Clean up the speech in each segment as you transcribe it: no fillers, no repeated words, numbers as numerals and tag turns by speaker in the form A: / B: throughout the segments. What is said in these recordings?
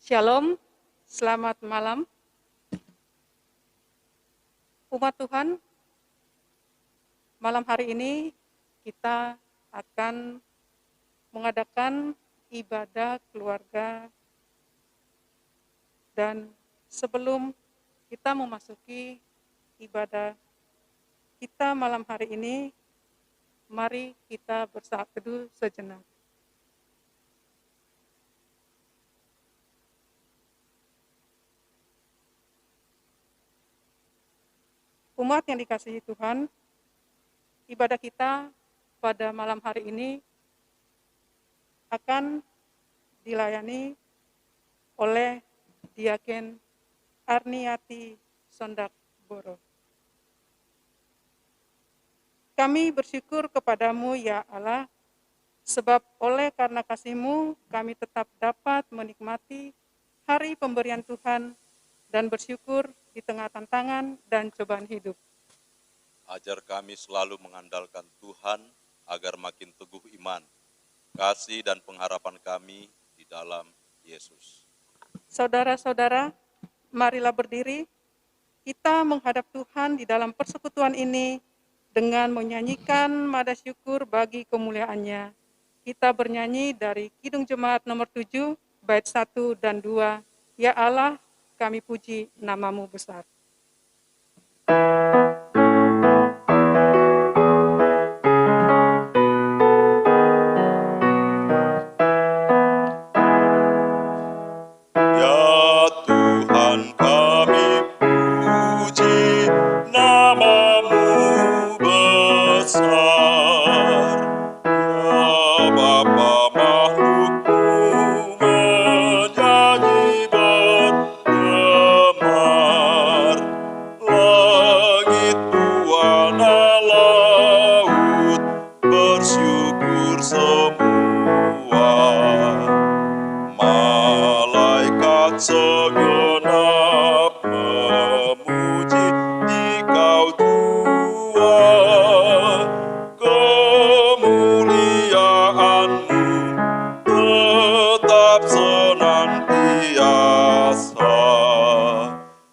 A: Shalom, selamat malam. Umat Tuhan, malam hari ini kita akan mengadakan ibadah keluarga, dan sebelum kita memasuki ibadah kita malam hari ini, mari kita bersaat teduh sejenak. Umat yang dikasihi Tuhan, ibadah kita pada malam hari ini akan dilayani oleh Diaken Arniati Sondakboro. Kami bersyukur kepadamu ya Allah, sebab oleh karena kasih-Mu kami tetap dapat menikmati hari pemberian Tuhan dan bersyukur di tengah tantangan dan cobaan hidup.
B: Ajar kami selalu mengandalkan Tuhan agar makin teguh iman, kasih dan pengharapan kami di dalam Yesus.
A: Saudara-saudara, marilah berdiri, kita menghadap Tuhan di dalam persekutuan ini dengan menyanyikan nada syukur bagi kemuliaan-Nya. Kita bernyanyi dari Kidung Jemaat nomor 7, bait 1 dan 2. Ya Allah, kami puji nama-Mu besar.
B: Ya Tuhan kami puji nama-Mu besar. Ya Bapa makhluk-Mu menyanyi bergemar. Langit buana laut bersyukur semua. Malaikat segenap memuji Dikau jua. Kemuliaan-Mu tetap senantiasa.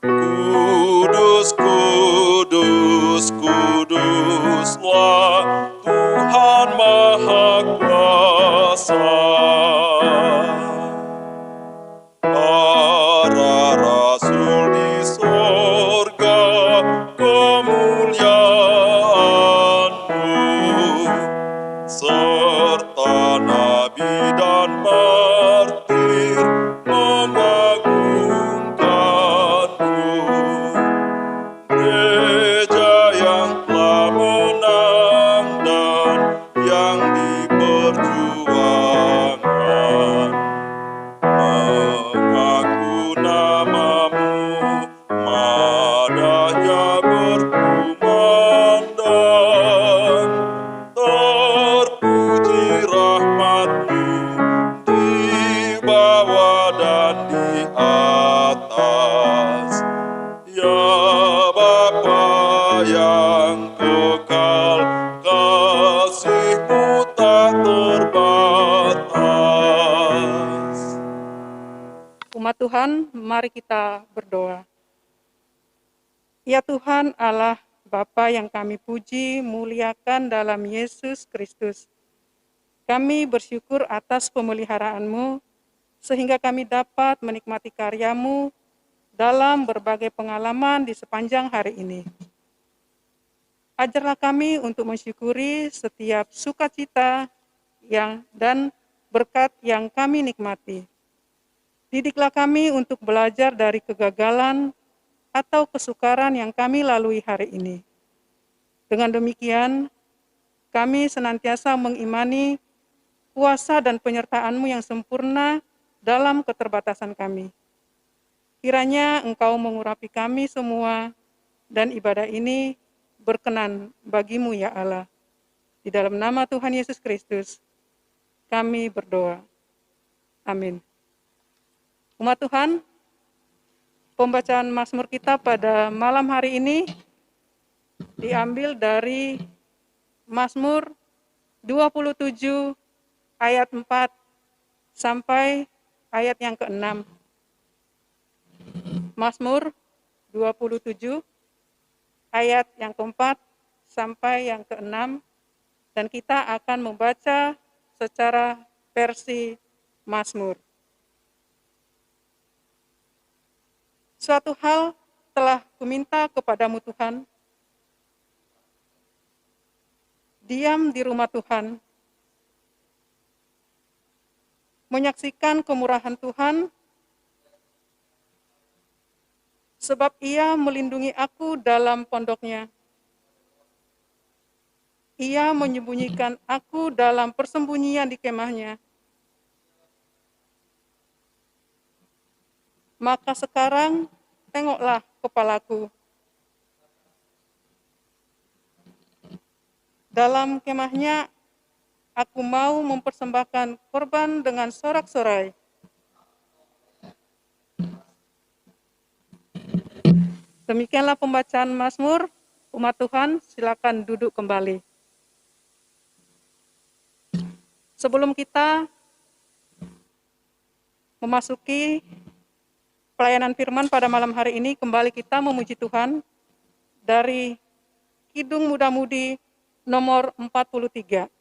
B: Kudus, kudus, kuduslah Tuhan Maha Kuasa. Para rasul di sorga, kemuliaan-Mu, serta nabi dan martir mengagungkan-Mu. Gereja yang telah menang dan yang di perjuangan mengaku nama-Mu, madahnya berkumandang. Terpuji rahmat-Mu di bawah dan di atas. Ya Bapa yang kekal, kasih-Mu tak terbatas.
A: Umat Tuhan, mari kita berdoa. Ya Tuhan Allah, Bapa yang kami puji, muliakan dalam Yesus Kristus. Kami bersyukur atas pemeliharaan-Mu, sehingga kami dapat menikmati karya-Mu dalam berbagai pengalaman di sepanjang hari ini. Ajarlah kami untuk mensyukuri setiap sukacita dan berkat yang kami nikmati. Didiklah kami untuk belajar dari kegagalan atau kesukaran yang kami lalui hari ini. Dengan demikian, kami senantiasa mengimani kuasa dan penyertaan-Mu yang sempurna dalam keterbatasan kami. Kiranya Engkau mengurapi kami semua, dan ibadah ini berkenan bagi-Mu ya Allah. Di dalam nama Tuhan Yesus Kristus, kami berdoa. Amin. Umat Tuhan, pembacaan Mazmur kita pada malam hari ini diambil dari Mazmur 27 ayat 4 sampai ayat yang ke-6. Mazmur 27 ayat yang keempat sampai yang keenam, dan kita akan membaca secara versi Mazmur. Suatu hal telah kuminta kepadamu Tuhan, diam di rumah Tuhan, menyaksikan kemurahan Tuhan, sebab Ia melindungi aku dalam pondoknya. Ia menyembunyikan aku dalam persembunyian di kemahnya. Maka sekarang tengoklah kepalaku. Dalam kemahnya aku mau mempersembahkan korban dengan sorak-sorai. Demikianlah pembacaan Mazmur. Umat Tuhan, silakan duduk kembali. Sebelum kita memasuki pelayanan firman pada malam hari ini, kembali kita memuji Tuhan dari Kidung Muda-Mudi nomor 43.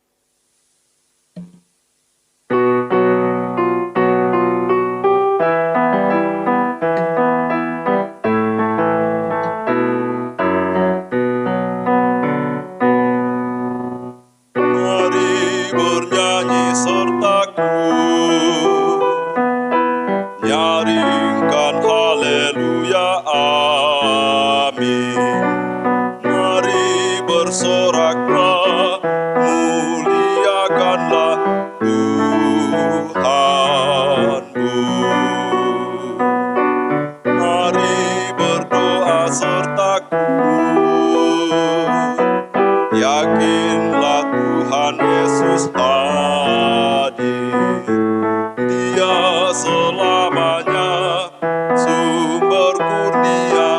B: Mari bernyanyi sertaku, nyaringkan haleluya, amin. Mari bersoraklah, muliakanlah Tuhanmu. Mari berdoa sertaku, yakinlah Tuhan Yesus hadir. Dia selamanya sumber kurnia,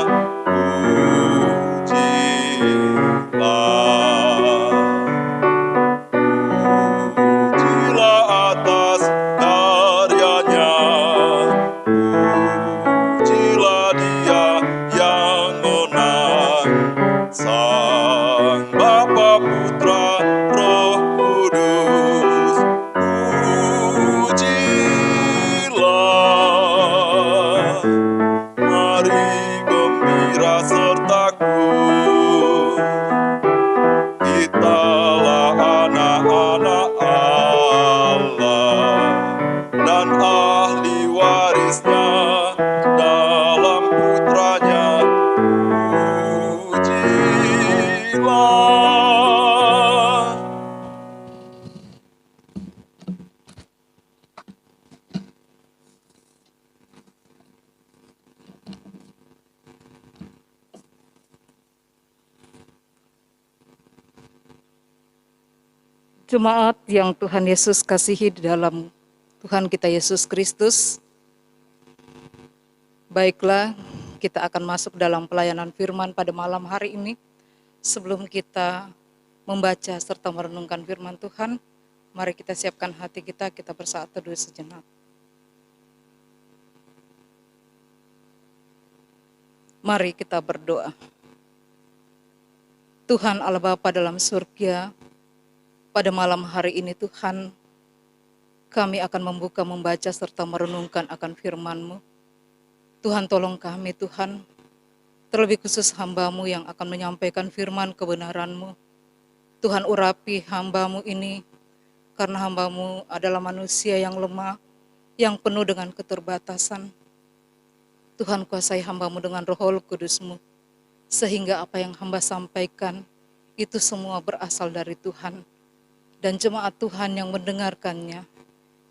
B: pujilah atas karyanya, pujilah Dia yang menang, Sang Bapa, Putra, Roh Kudus. Pujilah, mari gembira sertaku, kitalah anak-anak Allah dan ahli warisnya dalam putranya. Pujilah.
C: Jemaat yang Tuhan Yesus kasihi di dalam Tuhan kita Yesus Kristus, baiklah kita akan masuk dalam pelayanan firman pada malam hari ini. Sebelum kita membaca serta merenungkan firman Tuhan, mari kita siapkan hati kita bersaat teduh sejenak. Mari kita berdoa. Tuhan Allah Bapa dalam surga, pada malam hari ini Tuhan, kami akan membaca serta merenungkan akan firman-Mu. Tuhan tolong kami Tuhan, terlebih khusus hamba-Mu yang akan menyampaikan firman kebenaran-Mu. Tuhan urapi hamba-Mu ini, karena hamba-Mu adalah manusia yang lemah, yang penuh dengan keterbatasan. Tuhan kuasai hamba-Mu dengan Roh Kudus-Mu, sehingga apa yang hamba sampaikan, itu semua berasal dari Tuhan. Dan jemaat Tuhan yang mendengarkannya,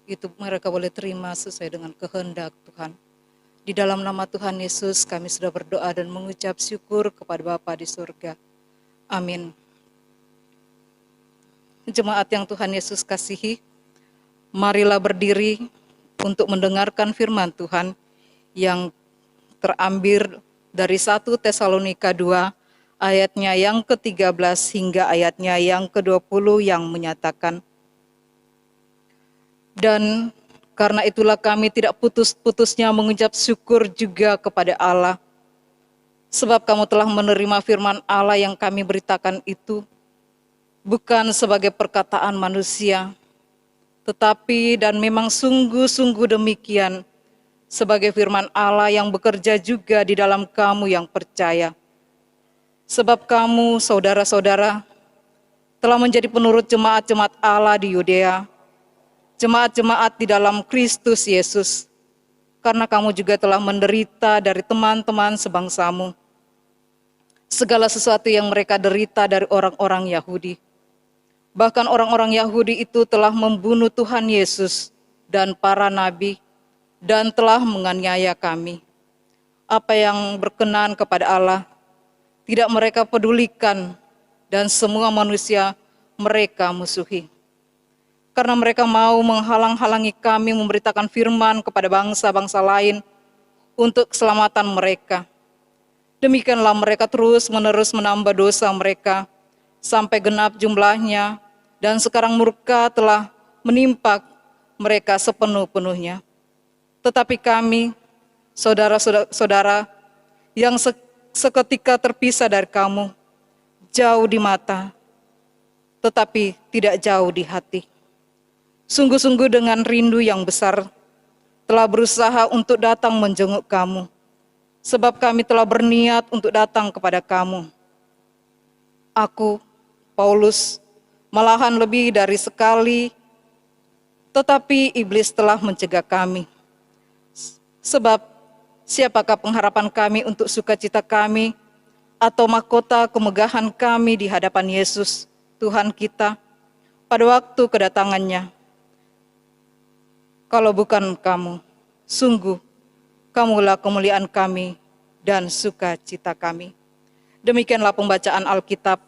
C: itu mereka boleh terima sesuai dengan kehendak Tuhan. Di dalam nama Tuhan Yesus kami sudah berdoa dan mengucap syukur kepada Bapa di surga. Amin. Jemaat yang Tuhan Yesus kasihi, marilah berdiri untuk mendengarkan firman Tuhan yang terambil dari 1 Tesalonika 2 ayatnya yang ke-13 hingga ayatnya yang ke-20 yang menyatakan, dan Karena itulah kami tidak putus-putusnya mengucap syukur juga kepada Allah. Sebab kamu telah menerima firman Allah yang kami beritakan itu, bukan sebagai perkataan manusia, tetapi dan memang sungguh-sungguh demikian, sebagai firman Allah yang bekerja juga di dalam kamu yang percaya. Sebab kamu, saudara-saudara, telah menjadi penurut jemaat-jemaat Allah di Yudea, jemaat-jemaat di dalam Kristus Yesus, karena kamu juga telah menderita dari teman-teman sebangsamu, segala sesuatu yang mereka derita dari orang-orang Yahudi. Bahkan orang-orang Yahudi itu telah membunuh Tuhan Yesus dan para nabi, dan telah menganiaya kami. Apa yang berkenan kepada Allah, tidak mereka pedulikan, dan semua manusia mereka musuhi. Karena mereka mau menghalang-halangi kami memberitakan firman kepada bangsa-bangsa lain untuk keselamatan mereka. Demikianlah mereka terus-menerus menambah dosa mereka sampai genap jumlahnya, dan sekarang murka telah menimpa mereka sepenuh-penuhnya. Tetapi kami, saudara-saudara, yang seketika terpisah dari kamu, jauh di mata, tetapi tidak jauh di hati, sungguh-sungguh dengan rindu yang besar, telah berusaha untuk datang menjenguk kamu, sebab kami telah berniat untuk datang kepada kamu. Aku, Paulus, malahan lebih dari sekali, tetapi iblis telah mencegah kami. Sebab siapakah pengharapan kami untuk sukacita kami, atau mahkota kemegahan kami di hadapan Yesus, Tuhan kita, pada waktu kedatangannya? Kalau bukan kamu, sungguh kamulah kemuliaan kami dan sukacita kami. Demikianlah pembacaan Alkitab.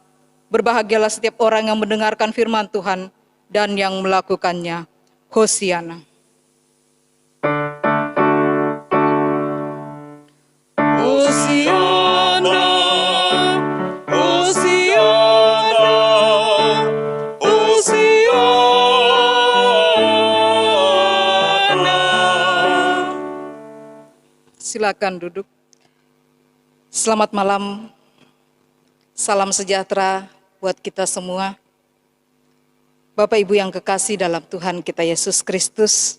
C: Berbahagialah setiap orang yang mendengarkan firman Tuhan dan yang melakukannya. Hosiana.
D: Hosiana, Hosiana, Hosiana.
C: Silakan duduk. Selamat malam. Salam sejahtera buat kita semua. Bapak Ibu yang kekasih dalam Tuhan kita Yesus Kristus.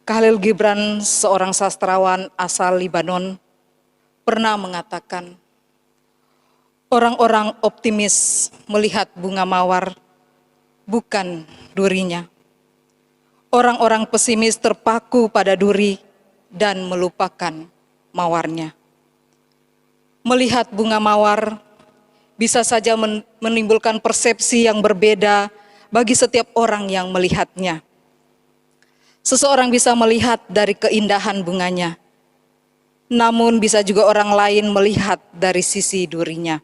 C: Khalil Gibran, seorang sastrawan asal Libanon, pernah mengatakan, orang-orang optimis melihat bunga mawar, bukan durinya. Orang-orang pesimis terpaku pada duri dan melupakan mawarnya. Melihat bunga mawar bisa saja menimbulkan persepsi yang berbeda bagi setiap orang yang melihatnya. Seseorang bisa melihat dari keindahan bunganya, namun bisa juga orang lain melihat dari sisi durinya,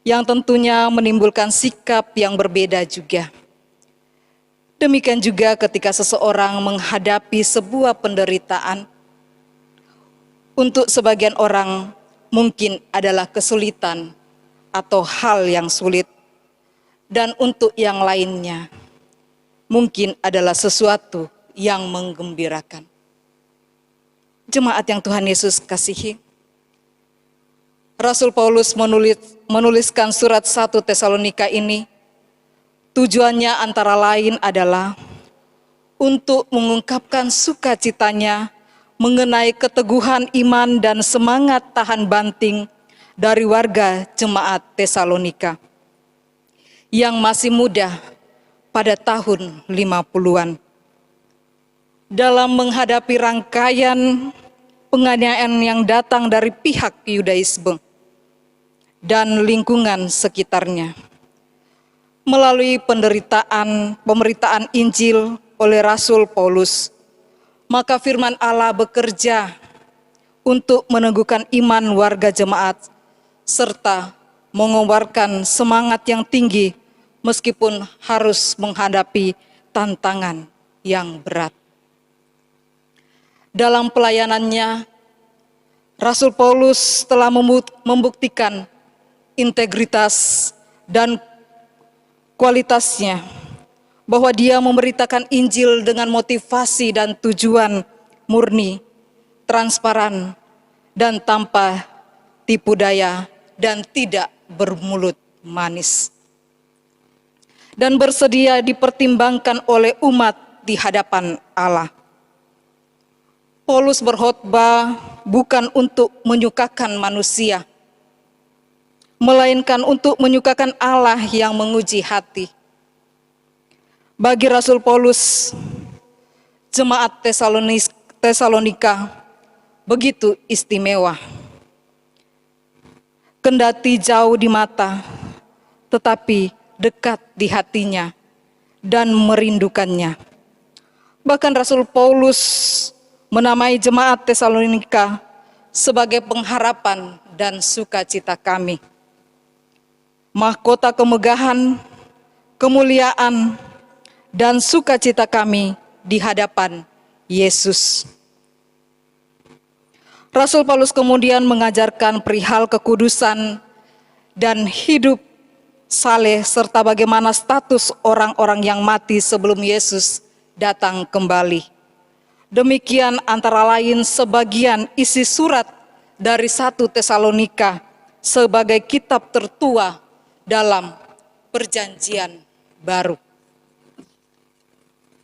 C: yang tentunya menimbulkan sikap yang berbeda juga. Demikian juga ketika seseorang menghadapi sebuah penderitaan. Untuk sebagian orang mungkin adalah kesulitan atau hal yang sulit, dan untuk yang lainnya mungkin adalah sesuatu yang menggembirakan. Jemaat yang Tuhan Yesus kasihi, Rasul Paulus menuliskan surat 1 Tesalonika ini, tujuannya antara lain adalah untuk mengungkapkan sukacitanya mengenai keteguhan iman dan semangat tahan banting dari warga jemaat Tesalonika yang masih muda pada tahun 50-an. Dalam menghadapi rangkaian penganiayaan yang datang dari pihak Yudaisme dan lingkungan sekitarnya. Melalui pemberitaan Injil oleh Rasul Paulus, maka firman Allah bekerja untuk meneguhkan iman warga jemaat, serta mengobarkan semangat yang tinggi meskipun harus menghadapi tantangan yang berat. Dalam pelayanannya, Rasul Paulus telah membuktikan integritas dan kualitasnya bahwa dia memberitakan Injil dengan motivasi dan tujuan murni, transparan, dan tanpa tipu daya, dan tidak bermulut manis. Dan bersedia dipertimbangkan oleh umat di hadapan Allah. Paulus berkhotbah bukan untuk menyukakan manusia, melainkan untuk menyukakan Allah yang menguji hati. Bagi Rasul Paulus, jemaat Tesalonika begitu istimewa. Kendati jauh di mata, tetapi dekat di hatinya dan merindukannya. Bahkan Rasul Paulus menamai jemaat Tesalonika sebagai pengharapan dan sukacita kami. Mahkota kemegahan, kemuliaan, dan sukacita kami di hadapan Yesus. Rasul Paulus kemudian mengajarkan perihal kekudusan dan hidup saleh serta bagaimana status orang-orang yang mati sebelum Yesus datang kembali. Demikian antara lain sebagian isi surat dari 1 Tesalonika sebagai kitab tertua dalam Perjanjian Baru.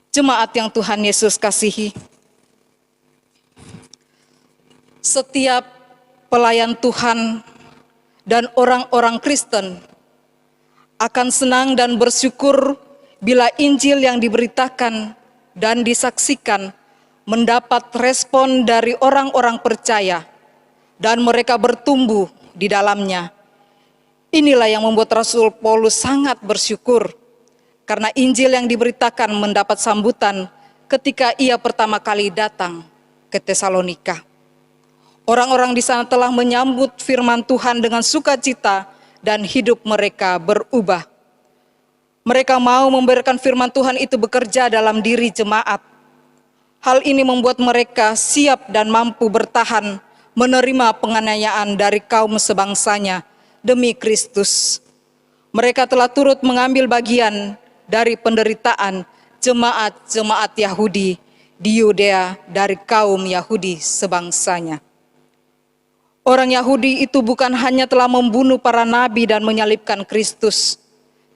C: Jemaat yang Tuhan Yesus kasihi, setiap pelayan Tuhan dan orang-orang Kristen akan senang dan bersyukur bila Injil yang diberitakan dan disaksikan mendapat respon dari orang-orang percaya dan mereka bertumbuh di dalamnya. Inilah yang membuat Rasul Paulus sangat bersyukur karena Injil yang diberitakan mendapat sambutan ketika ia pertama kali datang ke Tesalonika. Orang-orang di sana telah menyambut firman Tuhan dengan sukacita dan hidup mereka berubah. Mereka mau membiarkan firman Tuhan itu bekerja dalam diri jemaat. Hal ini membuat mereka siap dan mampu bertahan menerima penganiayaan dari kaum sebangsanya demi Kristus. Mereka telah turut mengambil bagian dari penderitaan jemaat-jemaat Yahudi di Yudea dari kaum Yahudi sebangsanya. Orang Yahudi itu bukan hanya telah membunuh para nabi dan menyalibkan Kristus,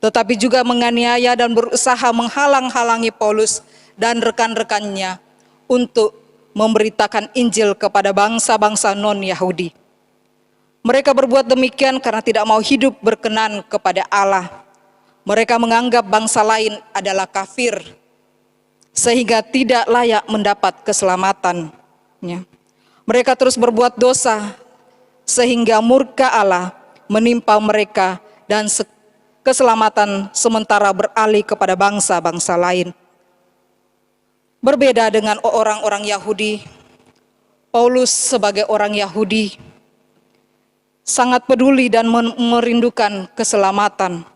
C: tetapi juga menganiaya dan berusaha menghalang-halangi Paulus dan rekan-rekannya untuk memberitakan Injil kepada bangsa-bangsa non-Yahudi. Mereka berbuat demikian karena tidak mau hidup berkenan kepada Allah. Mereka menganggap bangsa lain adalah kafir, sehingga tidak layak mendapat keselamatannya. Mereka terus berbuat dosa, sehingga murka Allah menimpa mereka dan keselamatan sementara beralih kepada bangsa-bangsa lain. Berbeda dengan orang-orang Yahudi, Paulus sebagai orang Yahudi sangat peduli dan merindukan keselamatan.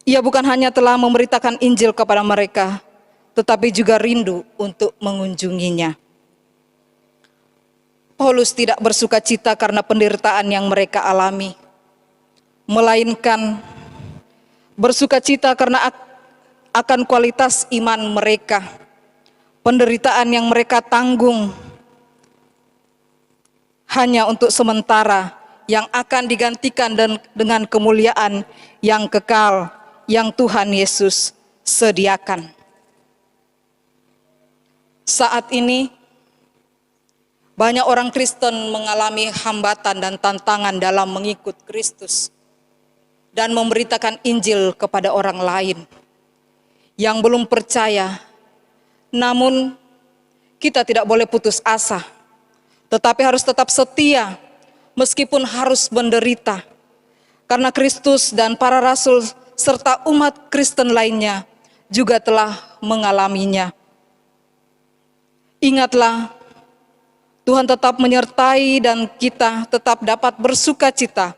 C: Ia bukan hanya telah memberitakan Injil kepada mereka, tetapi juga rindu untuk mengunjunginya. Paulus tidak bersuka cita karena penderitaan yang mereka alami, melainkan bersuka cita karena akan kualitas iman mereka. Penderitaan yang mereka tanggung hanya untuk sementara, yang akan digantikan dengan kemuliaan yang kekal yang Tuhan Yesus sediakan. Saat ini banyak orang Kristen mengalami hambatan dan tantangan dalam mengikut Kristus dan memberitakan Injil kepada orang lain yang belum percaya. Namun kita tidak boleh putus asa, tetapi harus tetap setia meskipun harus menderita, karena Kristus dan para rasul serta umat Kristen lainnya juga telah mengalaminya. Ingatlah, Tuhan tetap menyertai dan kita tetap dapat bersuka cita,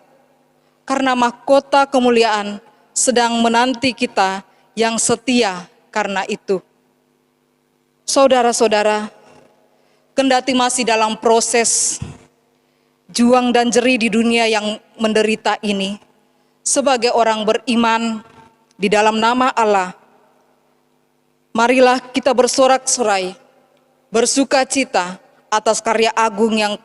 C: karena mahkota kemuliaan sedang menanti kita yang setia karena itu. Saudara-saudara, kendati masih dalam proses juang dan jerih di dunia yang menderita ini, sebagai orang beriman di dalam nama Allah, Marilah kita bersorak-sorai, bersuka cita atas karya agung yang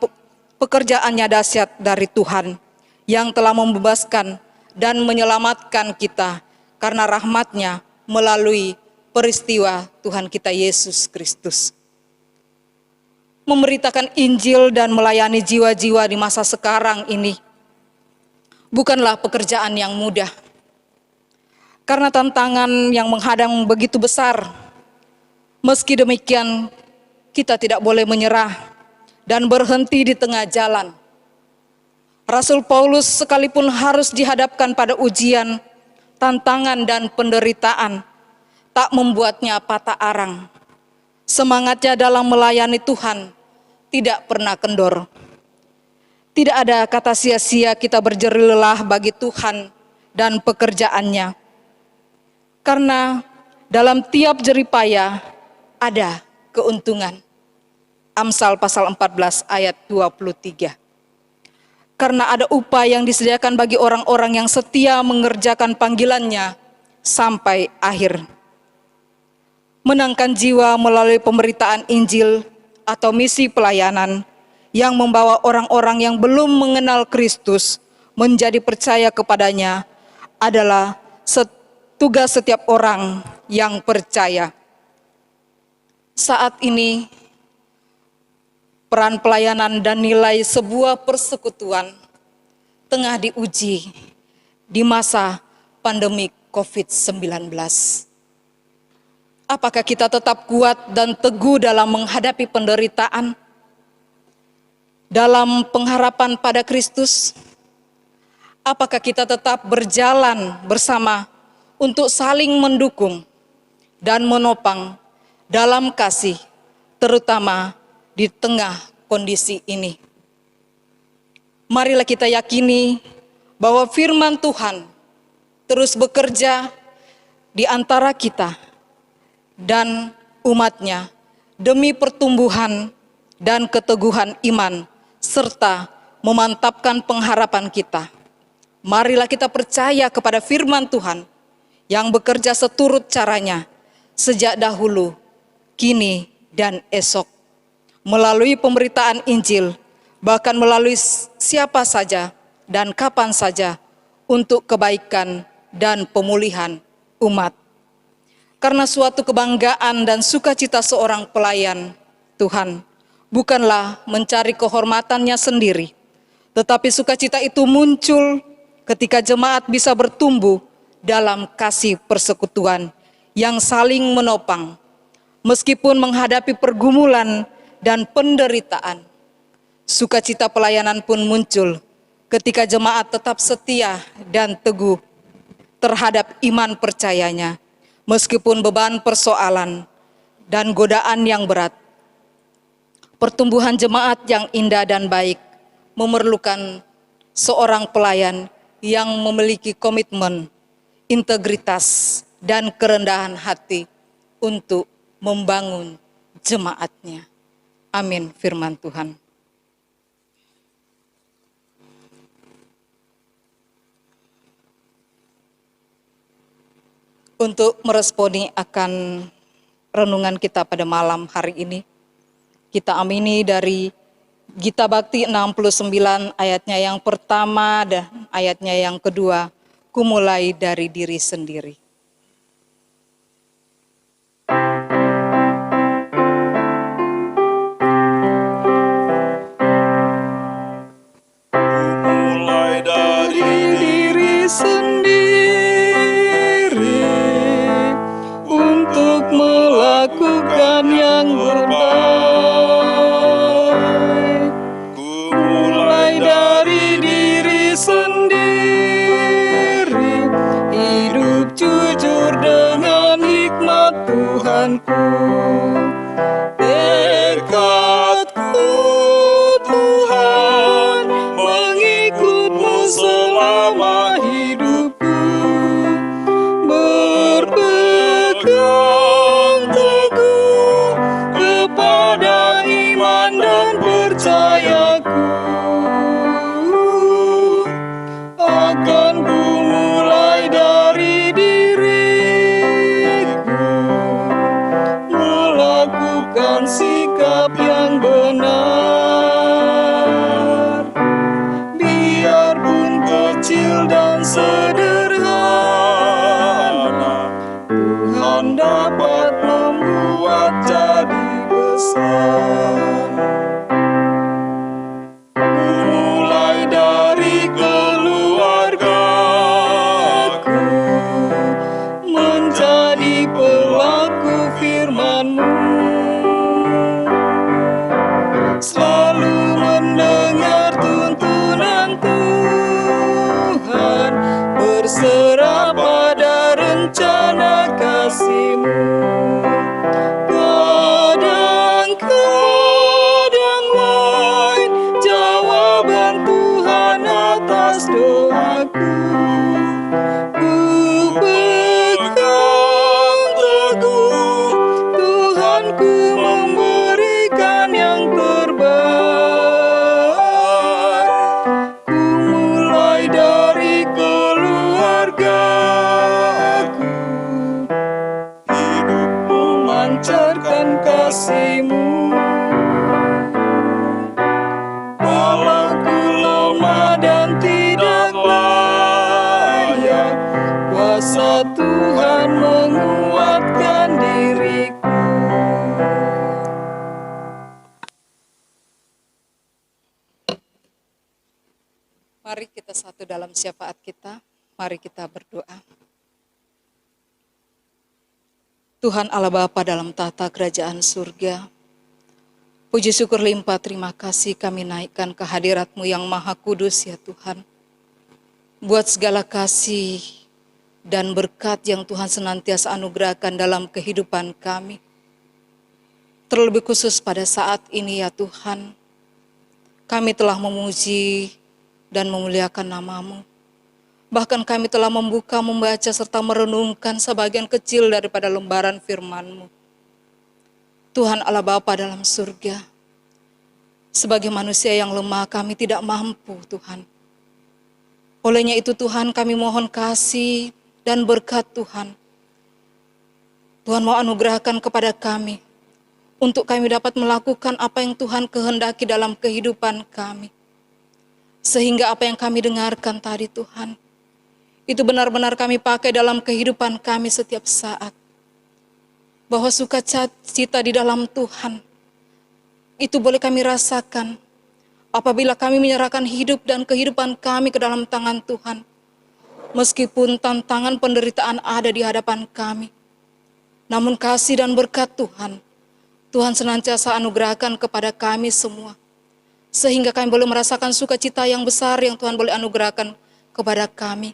C: pekerjaannya dahsyat dari Tuhan, yang telah membebaskan dan menyelamatkan kita karena rahmat-Nya melalui peristiwa Tuhan kita Yesus Kristus. Memberitakan Injil dan melayani jiwa-jiwa di masa sekarang ini bukanlah pekerjaan yang mudah, karena tantangan yang menghadang begitu besar. Meski demikian, kita tidak boleh menyerah dan berhenti di tengah jalan. Rasul Paulus sekalipun harus dihadapkan pada ujian, tantangan dan penderitaan, tak membuatnya patah arang. Semangatnya dalam melayani Tuhan tidak pernah kendor. Tidak ada kata sia-sia kita berjerih lelah bagi Tuhan dan pekerjaannya. Karena dalam tiap jerih payah ada keuntungan. Amsal pasal 14 ayat 23. Karena ada upah yang disediakan bagi orang-orang yang setia mengerjakan panggilannya sampai akhir. Menangkan jiwa melalui pemberitaan Injil atau misi pelayanan yang membawa orang-orang yang belum mengenal Kristus menjadi percaya kepadanya adalah tugas setiap orang yang percaya. Saat ini, peran pelayanan dan nilai sebuah persekutuan tengah diuji di masa pandemi COVID-19. Apakah kita tetap kuat dan teguh dalam menghadapi penderitaan? Dalam pengharapan pada Kristus? Apakah kita tetap berjalan bersama untuk saling mendukung dan menopang dalam kasih, terutama di tengah kondisi ini? Marilah kita yakini bahwa firman Tuhan terus bekerja di antara kita dan umat-Nya demi pertumbuhan dan keteguhan iman serta memantapkan pengharapan kita. Marilah kita percaya kepada firman Tuhan yang bekerja seturut caranya sejak dahulu, kini dan esok, melalui pemberitaan Injil, bahkan melalui siapa saja dan kapan saja untuk kebaikan dan pemulihan umat. Karena suatu kebanggaan dan sukacita seorang pelayan Tuhan bukanlah mencari kehormatannya sendiri, tetapi sukacita itu muncul ketika jemaat bisa bertumbuh dalam kasih persekutuan yang saling menopang, meskipun menghadapi pergumulan dan penderitaan. Sukacita pelayanan pun muncul ketika jemaat tetap setia dan teguh terhadap iman percayanya, meskipun beban persoalan dan godaan yang berat. Pertumbuhan jemaat yang indah dan baik memerlukan seorang pelayan yang memiliki komitmen, integritas, dan kerendahan hati untuk membangun jemaatnya. Amin, firman Tuhan. Untuk meresponi akan renungan kita pada malam hari ini, kita amini dari Gita Bakti 69 ayatnya yang pertama dan ayatnya yang kedua, kumulai dari diri sendiri.
B: Mulai dari diri
D: sendiri untuk melakukan yang terbaik. Mulai dari diri sendiri, hidup jujur mendengar tuntunan Tuhan, berserah pada rencana kasih-Mu. Kadang-kadang lain jawaban Tuhan atas doaku. Ku pegang teguh, Tuhanku memberikan yang terbaik. Ku mulai dari keluargaku, hidup memancarkan kasih-Mu. Walau ku lemah dan tidak layak, kuasa Tuhan menguatkan diriku.
C: Mari kita satu dalam syafaat kita, mari kita berdoa. Tuhan Allah Bapa dalam tata kerajaan surga, puji syukur limpah terima kasih kami naikkan ke hadirat-Mu yang maha kudus ya Tuhan. Buat segala kasih dan berkat yang Tuhan senantiasa anugerahkan dalam kehidupan kami. Terlebih khusus pada saat ini ya Tuhan, kami telah memuji dan memuliakan nama-Mu. Bahkan kami telah membaca serta merenungkan sebagian kecil daripada lembaran firman-Mu. Tuhan Allah Bapa dalam surga, sebagai manusia yang lemah kami tidak mampu Tuhan. Olehnya itu Tuhan kami mohon kasih dan berkat Tuhan. Tuhan mau anugerahkan kepada kami, untuk kami dapat melakukan apa yang Tuhan kehendaki dalam kehidupan kami. Sehingga apa yang kami dengarkan tadi Tuhan, itu benar-benar kami pakai dalam kehidupan kami setiap saat. Bahwa sukacita di dalam Tuhan, itu boleh kami rasakan apabila kami menyerahkan hidup dan kehidupan kami ke dalam tangan Tuhan. Meskipun tantangan penderitaan ada di hadapan kami, namun kasih dan berkat Tuhan, Tuhan senantiasa anugerahkan kepada kami semua. Sehingga kami boleh merasakan sukacita yang besar yang Tuhan boleh anugerahkan kepada kami.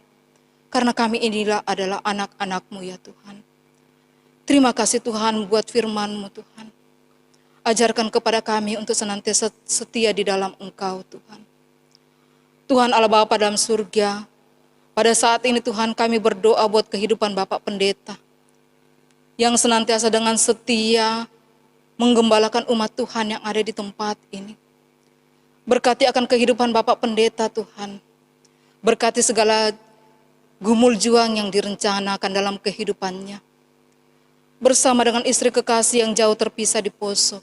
C: Karena kami inilah adalah anak-anak-Mu ya Tuhan. Terima kasih Tuhan buat firman-Mu Tuhan. Ajarkan kepada kami untuk senantiasa setia di dalam Engkau Tuhan. Tuhan Allah Bapa dalam surga, pada saat ini Tuhan kami berdoa buat kehidupan Bapak Pendeta. Yang senantiasa dengan setia menggembalakan umat Tuhan yang ada di tempat ini. Berkati akan kehidupan Bapak Pendeta Tuhan. Berkati segala gumul juang yang direncanakan dalam kehidupannya. Bersama dengan istri kekasih yang jauh terpisah di Poso.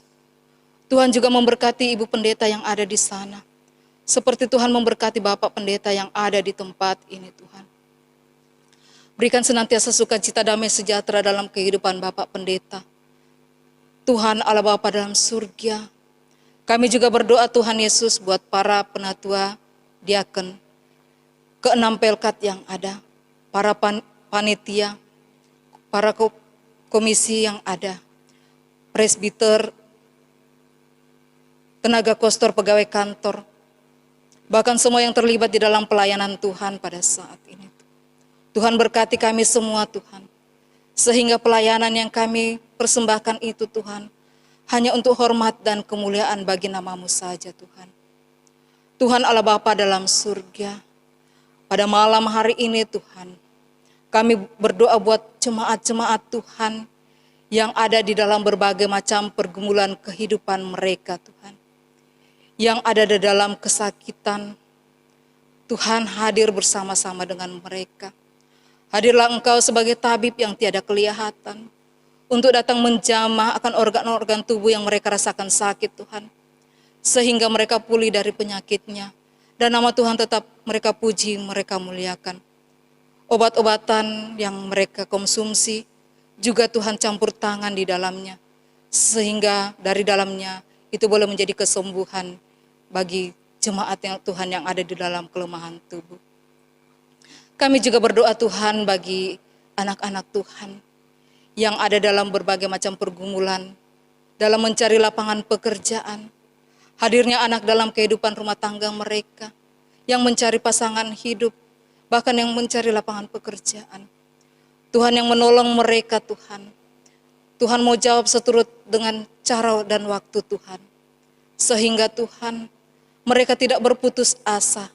C: Tuhan juga memberkati Ibu Pendeta yang ada di sana. Seperti Tuhan memberkati Bapak Pendeta yang ada di tempat ini Tuhan. Berikan senantiasa sukacita damai sejahtera dalam kehidupan Bapak Pendeta. Tuhan Allah Bapa dalam surga, kami juga berdoa Tuhan Yesus buat para penatua, diaken, ke-6 pelkat yang ada, para panitia, para komisi yang ada, presbiter, tenaga kostor, pegawai kantor, bahkan semua yang terlibat di dalam pelayanan Tuhan pada saat ini. Tuhan berkati kami semua Tuhan, sehingga pelayanan yang kami persembahkan itu Tuhan, hanya untuk hormat dan kemuliaan bagi nama-Mu saja Tuhan. Tuhan Allah Bapa dalam surga, pada malam hari ini Tuhan, kami berdoa buat jemaat-jemaat Tuhan yang ada di dalam berbagai macam pergumulan kehidupan mereka Tuhan. Yang ada di dalam kesakitan, Tuhan hadir bersama-sama dengan mereka. Hadirlah Engkau sebagai tabib yang tiada kelihatan, untuk datang menjamah akan organ-organ tubuh yang mereka rasakan sakit Tuhan. Sehingga mereka pulih dari penyakitnya. Dan nama Tuhan tetap mereka puji, mereka muliakan. Obat-obatan yang mereka konsumsi, juga Tuhan campur tangan di dalamnya. Sehingga dari dalamnya itu boleh menjadi kesembuhan bagi jemaat yang Tuhan yang ada di dalam kelemahan tubuh. Kami juga berdoa Tuhan bagi anak-anak Tuhan yang ada dalam berbagai macam pergumulan, dalam mencari lapangan pekerjaan. Hadirnya anak dalam kehidupan rumah tangga mereka, yang mencari pasangan hidup, bahkan yang mencari lapangan pekerjaan. Tuhan yang menolong mereka Tuhan. Tuhan mau jawab seturut dengan cara dan waktu Tuhan. Sehingga Tuhan, mereka tidak berputus asa,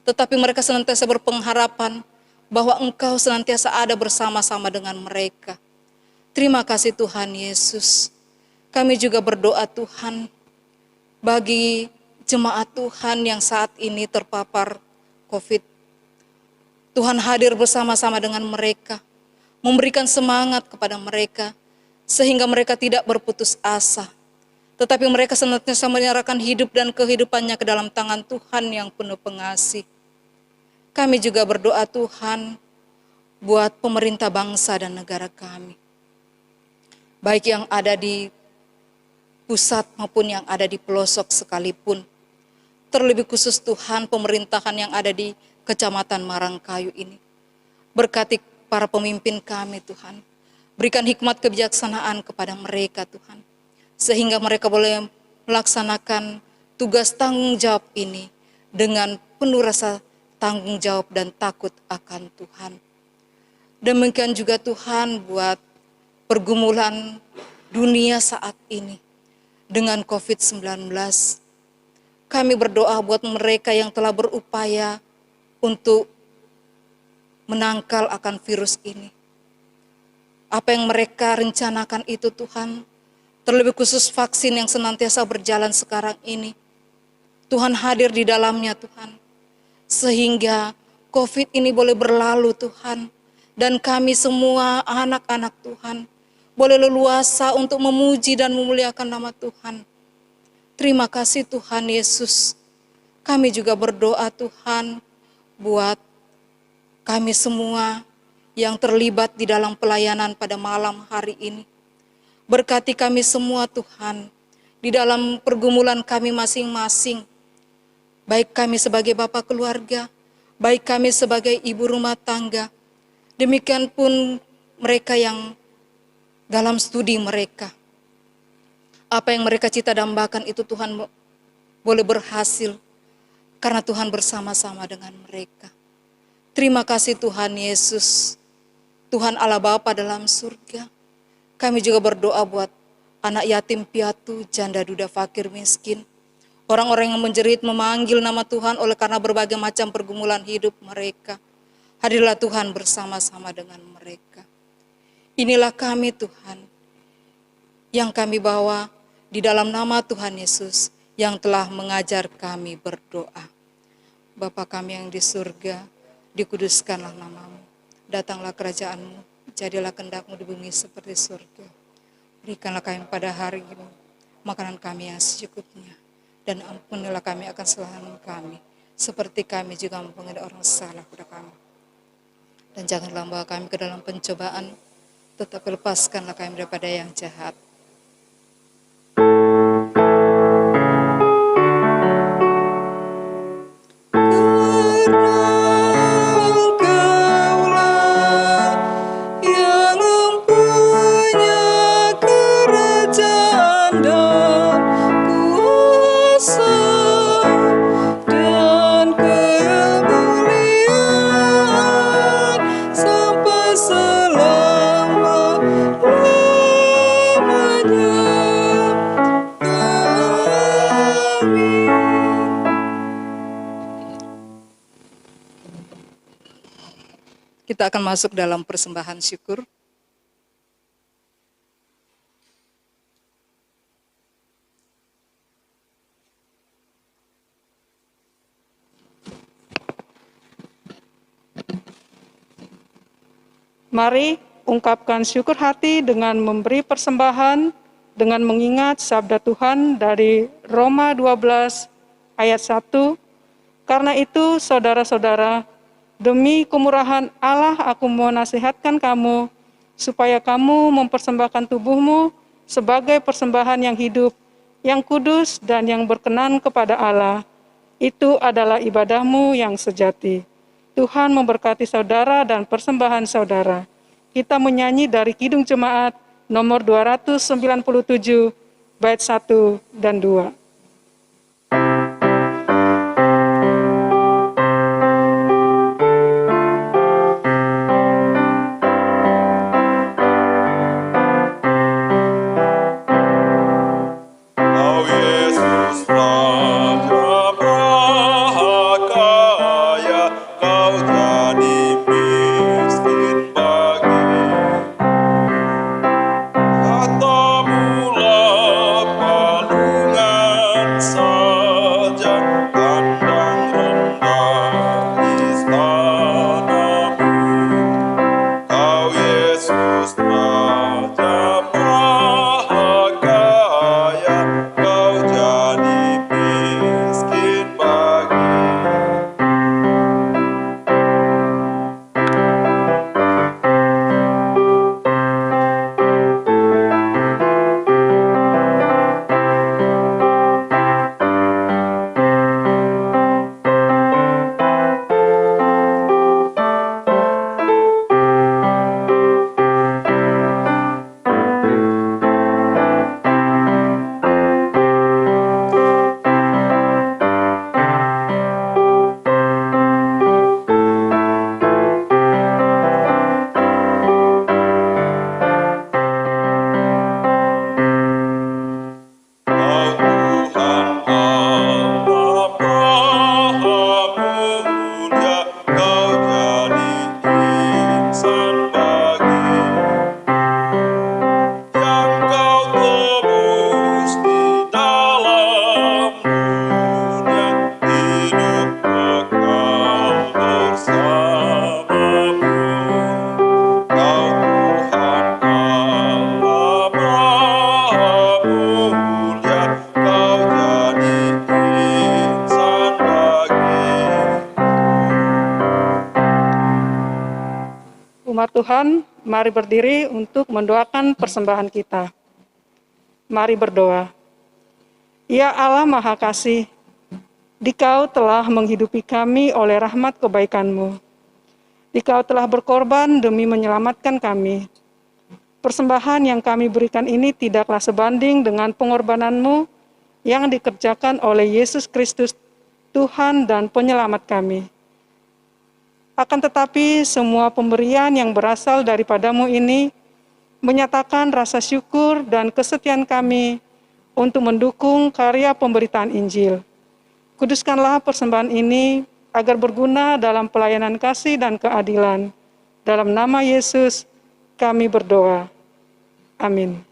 C: tetapi mereka senantiasa berpengharapan bahwa Engkau senantiasa ada bersama-sama dengan mereka. Terima kasih Tuhan Yesus. Kami juga berdoa Tuhan, bagi jemaat Tuhan yang saat ini terpapar COVID. Tuhan hadir bersama-sama dengan mereka, memberikan semangat kepada mereka, sehingga mereka tidak berputus asa. Tetapi mereka senantiasa menyerahkan hidup dan kehidupannya ke dalam tangan Tuhan yang penuh pengasih. Kami juga berdoa Tuhan, buat pemerintah bangsa dan negara kami. Baik yang ada di pusat maupun yang ada di pelosok sekalipun. Terlebih khusus Tuhan pemerintahan yang ada di Kecamatan Marangkayu ini. Berkati para pemimpin kami Tuhan. Berikan hikmat kebijaksanaan kepada mereka Tuhan. Sehingga mereka boleh melaksanakan tugas tanggung jawab ini dengan penuh rasa tanggung jawab dan takut akan Tuhan. Demikian juga Tuhan buat pergumulan dunia saat ini dengan COVID-19. Kami berdoa buat mereka yang telah berupaya untuk menangkal akan virus ini. Apa yang mereka rencanakan itu Tuhan, terlebih khusus vaksin yang senantiasa berjalan sekarang ini, Tuhan hadir di dalamnya Tuhan, sehingga COVID ini boleh berlalu Tuhan, dan kami semua anak-anak Tuhan boleh leluasa untuk memuji dan memuliakan nama Tuhan. Terima kasih Tuhan Yesus. Kami juga berdoa Tuhan buat kami semua yang terlibat di dalam pelayanan pada malam hari ini. Berkati kami semua Tuhan, di dalam pergumulan kami masing-masing. Baik kami sebagai bapak keluarga, baik kami sebagai ibu rumah tangga. Demikian pun mereka yang dalam studi mereka. Apa yang mereka cita dambakan itu Tuhan boleh berhasil, karena Tuhan bersama-sama dengan mereka. Terima kasih Tuhan Yesus, Tuhan Allah Bapa dalam surga. Kami juga berdoa buat anak yatim piatu, janda duda fakir miskin. Orang-orang yang menjerit memanggil nama Tuhan oleh karena berbagai macam pergumulan hidup mereka. Hadirlah Tuhan bersama-sama dengan mereka. Inilah kami Tuhan, yang kami bawa di dalam nama Tuhan Yesus yang telah mengajar kami berdoa. Bapa kami yang di surga, dikuduskanlah namamu. Datanglah kerajaanmu. Jadilah kehendak-Mu di bumi seperti surga. Berikanlah kami pada hari ini makanan kami yang secukupnya. Dan ampunilah kami akan kesalahan kami, seperti kami juga mengampuni orang salah kepada kami. Dan janganlah membawa kami ke dalam pencobaan, tetapi lepaskanlah kami daripada yang jahat. Kita akan masuk dalam persembahan syukur.
A: Mari ungkapkan syukur hati dengan memberi persembahan, dengan mengingat sabda Tuhan dari Roma 12 ayat 1. Karena itu saudara-saudara, demi kemurahan Allah aku menasihatkan kamu, supaya kamu mempersembahkan tubuhmu sebagai persembahan yang hidup, yang kudus dan yang berkenan kepada Allah. Itu adalah ibadahmu yang sejati. Tuhan memberkati saudara dan persembahan saudara. Kita menyanyi dari Kidung Jemaat nomor 297, bait 1 dan 2. Tuhan, mari berdiri untuk mendoakan persembahan kita. Mari berdoa. Ya Allah Maha Kasih, Dikau telah menghidupi kami oleh rahmat kebaikan-Mu. Dikau telah berkorban demi menyelamatkan kami. Persembahan yang kami berikan ini tidaklah sebanding dengan pengorbanan-Mu yang dikerjakan oleh Yesus Kristus, Tuhan dan Penyelamat kami. Akan tetapi semua pemberian yang berasal daripada-Mu ini menyatakan rasa syukur dan kesetiaan kami untuk mendukung karya pemberitaan Injil. Kuduskanlah persembahan ini agar berguna dalam pelayanan kasih dan keadilan. Dalam nama Yesus kami berdoa. Amin.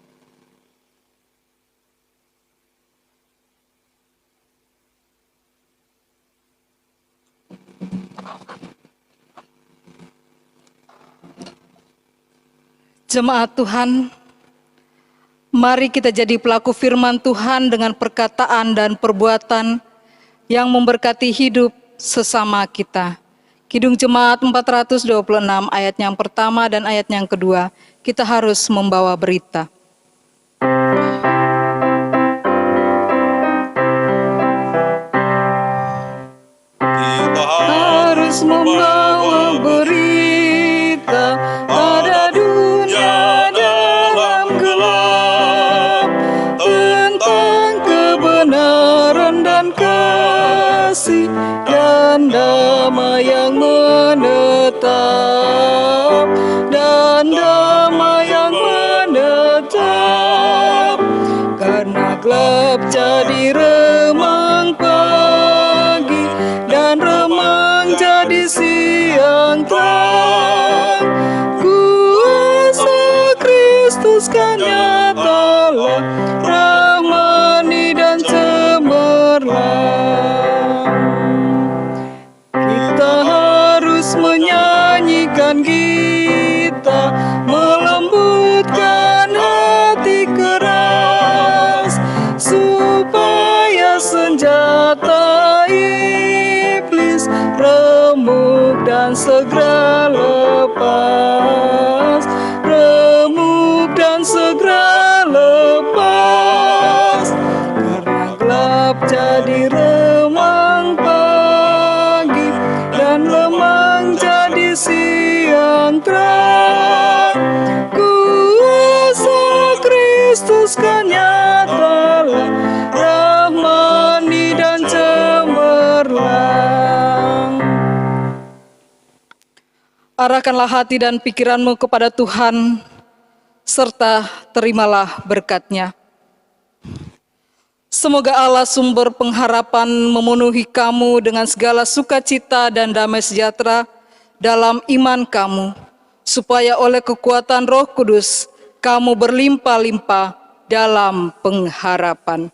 C: Jemaat Tuhan, mari kita jadi pelaku firman Tuhan dengan perkataan dan perbuatan yang memberkati hidup sesama kita. Kidung Jemaat 426 ayat yang pertama dan ayat yang kedua, kita harus membawa berita.
B: Kita
D: harus membawa berita pada dunia dalam gelap tentang kebenaran dan kasih dan damai yang menetap karena gelap jadi remang pagi dan remang jadi siang terang. Kuasa Kristus kan nyatalah, rahmani dan cemerlang. Kita harus menyanyikan gita, melembutkan hati keras, supaya senjata iblis remuk dan segera lepas, remuk dan segera lepas. Karena gelap jadi remang pagi dan lemang jadi siang terang. Kuasa Kristus kan nyatalah, rahmani dan cemerlang.
C: Arahkanlah hati dan pikiranmu kepada Tuhan, serta terimalah berkat-Nya. Semoga Allah sumber pengharapan memenuhi kamu dengan segala sukacita dan damai sejahtera dalam iman kamu, supaya oleh kekuatan Roh Kudus kamu berlimpah-limpah dalam pengharapan.